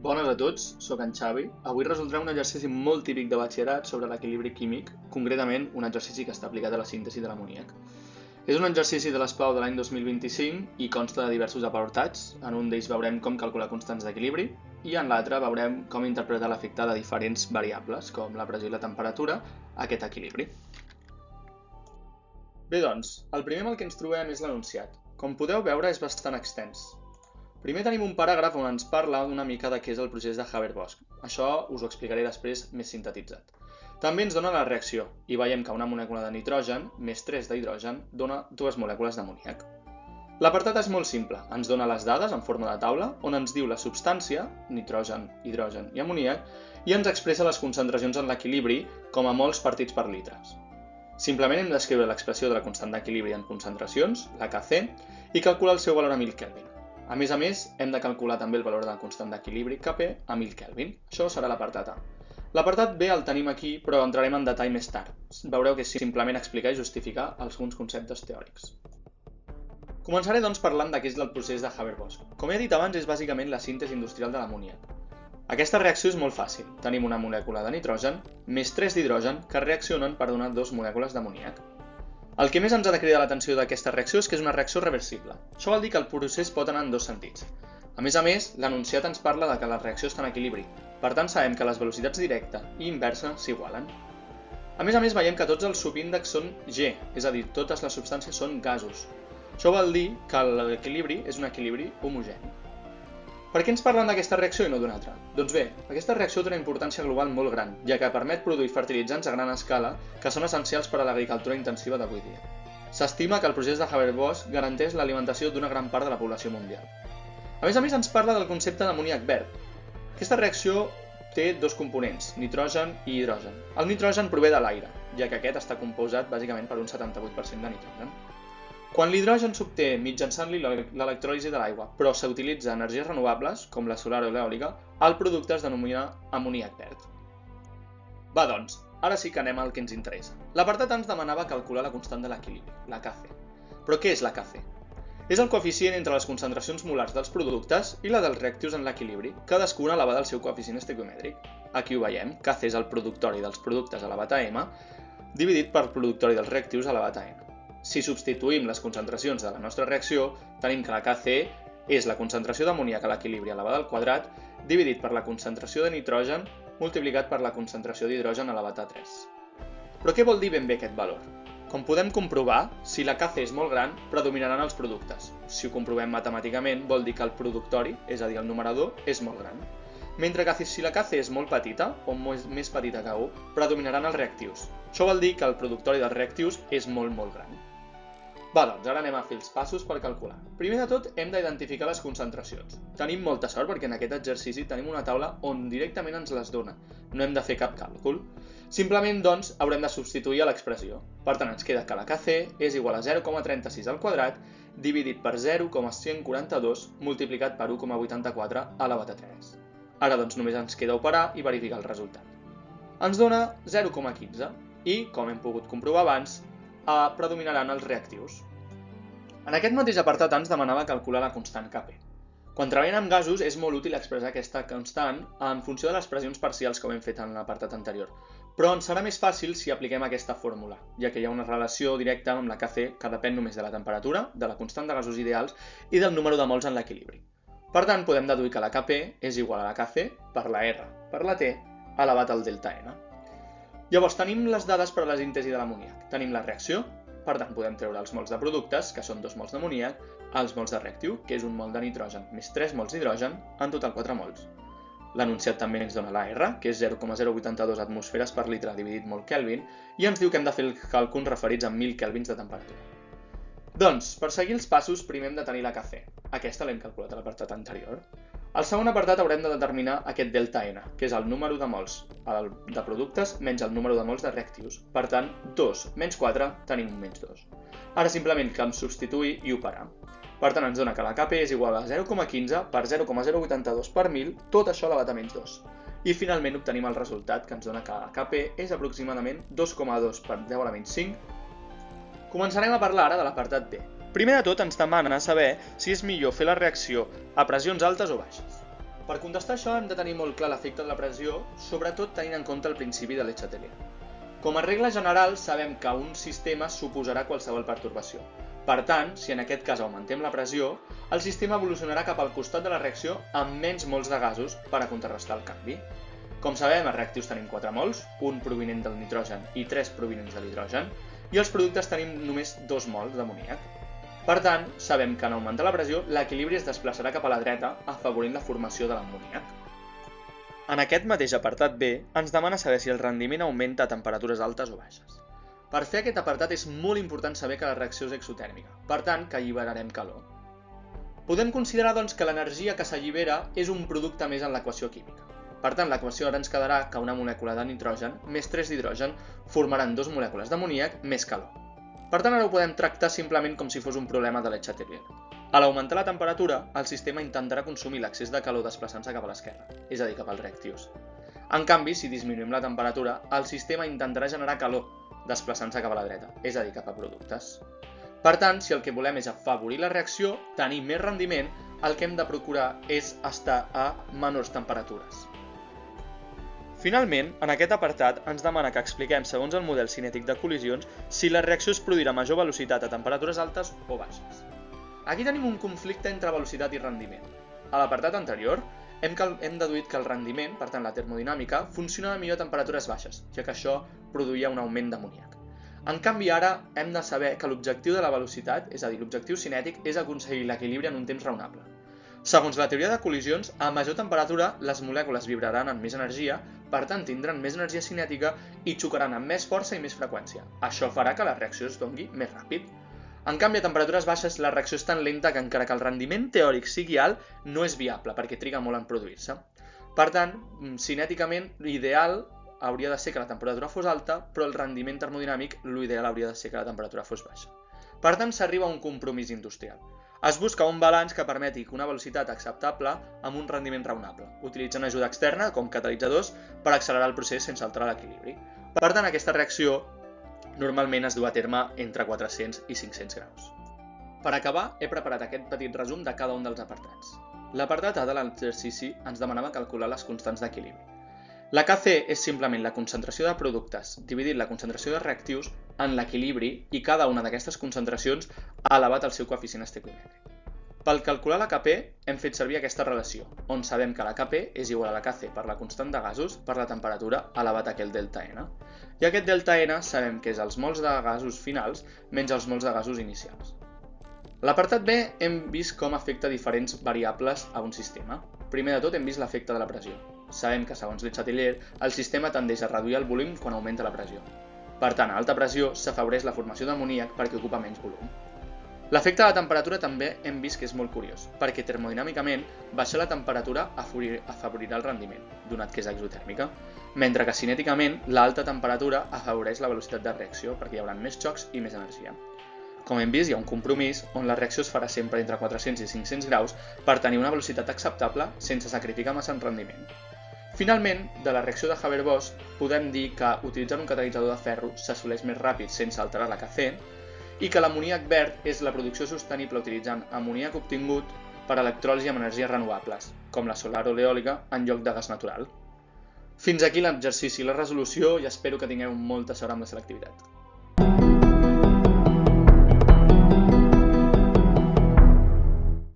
Bones a tots, sóc en Xavi. Avui resoldrem un exercici molt típic de batxillerat sobre l'equilibri químic, concretament un exercici que està aplicat a la síntesi de l'amoníac. És un exercici de l'ESPAU de l'any 2025 i consta de diversos apartats. En un d'ells veurem com calcular constants d'equilibri i en l'altre veurem com interpretar l'efecte de diferents variables, com la pressió i la temperatura, a aquest equilibri. Bé, doncs, el primer amb el que ens trobem és l'enunciat. Com podeu veure, és bastant extens. Primer tenim un paràgraf on ens parla una mica de què és el procés de Haber-Bosch. Això us ho explicaré després més sintetitzat. També ens dona la reacció i veiem que una molècula de nitrogen més 3 d'hidrogen dona 2 molècules d'amoníac. L'apartat és molt simple, ens dona les dades en forma de taula on ens diu la substància, nitrogen, hidrogen i amoníac, i ens expressa les concentracions en l'equilibri com a mols partits per litres. Simplement hem d'escriure l'expressió de la constant d'equilibri en concentracions, la Kc, i calcular el seu valor a 1000 Kelvin. A més, hem de calcular també el valor de la constant d'equilibri Kp a 1000 Kelvin. Això serà l'apartat A. L'apartat B el tenim aquí, però entrarem en detall més tard. Veureu que és simplement explicar i justificar alguns conceptes teòrics. Començaré, doncs, parlant de què és el procés de Haber-Bosch. Com he dit abans, és bàsicament la síntesi industrial de l'amoníac. Aquesta reacció és molt fàcil. Tenim una molècula de nitrogen més 3 d'hidrogen que reaccionen per donar 2 molècules d'amoníac. El que més ens ha de cridar l'atenció d'aquesta reacció és que és una reacció reversible. Això vol dir que el procés pot anar en dos sentits. A més, l'enunciat ens parla de que la reacció està en equilibri. Per tant, sabem que les velocitats directa i inversa s'igualen. A més, veiem que tots els subíndexs són G, és a dir, totes les substàncies són gasos. Això vol dir que l'equilibri és un equilibri homogeni. Per què ens parlen d'aquesta reacció i no d'una altra? Doncs bé, aquesta reacció té una importància global molt gran, ja que permet produir fertilitzants a gran escala que són essencials per a l'agricultura intensiva d'avui dia. S'estima que el procés de Haber-Bosch garanteix l'alimentació d'una gran part de la població mundial. A més, ens parla del concepte d'amoníac verd. Aquesta reacció té dos components, nitrogen i hidrogen. El nitrogen prové de l'aire, ja que aquest està composat bàsicament per un 78% de nitrogen. Quan l'hidrogen s'obté mitjançant l'electròlisi de l'aigua, però s'utilitza energies renovables, com la solar o l'eòlica, el producte es denomina amoníac verd. Va, doncs, ara sí que anem al que ens interessa. L'apartat ens demanava calcular la constant de l'equilibri, la Kc. Però què és la Kc? És el coeficient entre les concentracions molars dels productes i la dels reactius en l'equilibri, cadascuna elevada al seu coeficient estequiomètric. Aquí ho veiem, Kc és el productori dels productes elevat a m, dividit per productori dels reactius elevat a n. Si substituïm les concentracions de la nostra reacció, tenim que la Kc és la concentració d'amoníac a l'equilibri elevat al quadrat dividit per la concentració de nitrogen multiplicat per la concentració d'hidrogen elevat a 3. Però què vol dir ben bé aquest valor? Com podem comprovar, si la Kc és molt gran, predominaran els productes. Si ho comprovem matemàticament, vol dir que el productori, és a dir, el numerador, és molt gran. Mentre que si la Kc és molt petita, o més petita que 1, predominaran els reactius. Això vol dir que el productori dels reactius és molt gran. Va, doncs, ara anem a fer els passos per calcular. Primer de tot, hem d'identificar les concentracions. Tenim molta sort perquè en aquest exercici tenim una taula on directament ens les dona. No hem de fer cap càlcul. Simplement, doncs, haurem de substituir a l'expressió. Per tant, ens queda que la Kc és igual a 0,36 al quadrat dividit per 0,142 multiplicat per 1,84 elevat a 3. Ara, doncs, només ens queda operar i verificar el resultat. Ens dona 0,15 i, com hem pogut comprovar abans, predominaran els reactius. En aquest mateix apartat ens demanava calcular la constant Kp. Quan treballem amb gasos és molt útil expressar aquesta constant en funció de les pressions parcials com hem fet en l'apartat anterior, però ens serà més fàcil si apliquem aquesta fórmula, ja que hi ha una relació directa amb la Kc que depèn només de la temperatura, de la constant de gasos ideals i del número de mols en l'equilibri. Per tant, podem deduir que la Kp és igual a la Kc per la R per la T elevat al delta N. Llavors, tenim les dades per a la síntesi de l'amoníac. Tenim la reacció, per tant podem treure els mols de productes, que són 2 mols d'amoníac, els mols de reactiu, que és un mol de nitrogen, més 3 mols d'hidrogen, en total 4 mols. L'enunciat també ens dona la R, que és 0,082 atmosferes per litre dividit mol Kelvin, i ens diu que hem de fer els càlculs referits a 1000 kelvins de temperatura. Doncs, per seguir els passos, primer hem de tenir la Kc. Aquesta l'hem calculat a l'apartat anterior. Al segon apartat haurem de determinar aquest delta N, que és el número de mols de productes menys el número de mols de reactius. Per tant, 2 menys 4 tenim un menys 2. Ara simplement cal substituir i operar. Per tant, ens dona que la Kp és igual a 0,15 per 0,082 per 1000, tot això elevat a menys 2. I finalment obtenim el resultat que ens dona que la Kp és aproximadament 2,2 per 10 a la menys 5. Començarem a parlar ara de l'apartat B. Primer de tot ens demana saber si és millor fer la reacció a pressions altes o baixes. Per contestar això hem de tenir molt clar l'efecte de la pressió, sobretot tenint en compte el principi de Le Chatelier. Com a regla general sabem que un sistema suposarà qualsevol pertorbació. Per tant, si en aquest cas augmentem la pressió, el sistema evolucionarà cap al costat de la reacció amb menys mols de gasos per a contrarrestar el canvi. Com sabem, els reactius tenim 4 mols, un provinent del nitrogen i 3 provinents de l'hidrogen, i els productes tenim només 2 mols d'amoníac. Per tant, sabem que en augmentar la pressió, l'equilibri es desplaçarà cap a la dreta, afavorint la formació de l'amoníac. En aquest mateix apartat B, ens demana saber si el rendiment augmenta a temperatures altes o baixes. Per fer aquest apartat és molt important saber que la reacció és exotèrmica, per tant, que alliberarem calor. Podem considerar, doncs, que l'energia que s'allibera és un producte més en l'equació química. Per tant, l'equació ara ens quedarà que una molècula de nitrogen més 3 d'hidrogen formaran 2 molècules d'amoníac més calor. Per tant, ara ho podem tractar simplement com si fos un problema de Le Chatelier. A l'augmentar la temperatura, el sistema intentarà consumir l'excés de calor desplaçant-se cap a l'esquerra, és a dir, cap als reactius. En canvi, si disminuïm la temperatura, el sistema intentarà generar calor, desplaçant-se cap a la dreta, és a dir, cap a productes. Per tant, si el que volem és afavorir la reacció, tenir més rendiment, el que hem de procurar és estar a menors temperatures. Finalment, en aquest apartat ens demana que expliquem, segons el model cinètic de col·lisions, si la reacció es produirà a major velocitat a temperatures altes o baixes. Aquí tenim un conflicte entre velocitat i rendiment. A l'apartat anterior, hem deduït que el rendiment, per tant la termodinàmica, funciona millor a temperatures baixes, ja que això produïa un augment d'amoníac. En canvi, ara hem de saber que l'objectiu de la velocitat, és a dir, l'objectiu cinètic, és aconseguir l'equilibri en un temps raonable. Segons la teoria de col·lisions, a major temperatura les molècules vibraran amb més energia, per tant tindran més energia cinètica i xocaran amb més força i més freqüència. Això farà que la reacció es dongui més ràpid. En canvi, a temperatures baixes la reacció és tan lenta que encara que el rendiment teòric sigui alt, no és viable perquè triga molt en produir-se. Per tant, cinèticament, l'ideal hauria de ser que la temperatura fos alta, però el rendiment termodinàmic, l'ideal hauria de ser que la temperatura fos baixa. Per tant, s'arriba a un compromís industrial. Es busca un balanç que permeti una velocitat acceptable amb un rendiment raonable, utilitzant ajuda externa, com catalitzadors, per accelerar el procés sense alterar l'equilibri. Per tant, aquesta reacció normalment es du a terme entre 400 i 500 graus. Per acabar, he preparat aquest petit resum de cada un dels apartats. L'apartat A de l'exercici ens demanava calcular les constants d'equilibri. La Kc és simplement la concentració de productes dividit la concentració de reactius en l'equilibri i cada una d'aquestes concentracions ha elevat el seu coeficient estequimètric. Per calcular la Kp hem fet servir aquesta relació, on sabem que la Kp és igual a la Kc per la constant de gasos per la temperatura elevat a aquell delta N. I aquest delta N sabem que és els mols de gasos finals menys els mols de gasos inicials. A l'apartat B hem vist com afecta diferents variables a un sistema. Primer de tot hem vist l'efecte de la pressió. Sabem que, segons Le Chatelier, el sistema tendeix a reduir el volum quan augmenta la pressió. Per tant, a alta pressió s'afavoreix la formació d'amoníac perquè ocupa menys volum. L'efecte de la temperatura també hem vist que és molt curiós, perquè termodinàmicament baixar la temperatura afavorirà el rendiment, donat que és exotèrmica, mentre que cinèticament l'alta temperatura afavoreix la velocitat de reacció perquè hi haurà més xocs i més energia. Com hem vist, hi ha un compromís on la reacció es farà sempre entre 400 i 500 graus per tenir una velocitat acceptable sense sacrificar massa en rendiment. Finalment, de la reacció de Haber-Bosch podem dir que utilitzant un catalitzador de ferro s'assoleix més ràpid sense alterar la Kc i que l'amoníac verd és la producció sostenible utilitzant amoníac obtingut per electròlisi amb energies renovables, com la solar o l'eòlica, en lloc de gas natural. Fins aquí l'exercici i la resolució i espero que tingueu molta sort amb la selectivitat.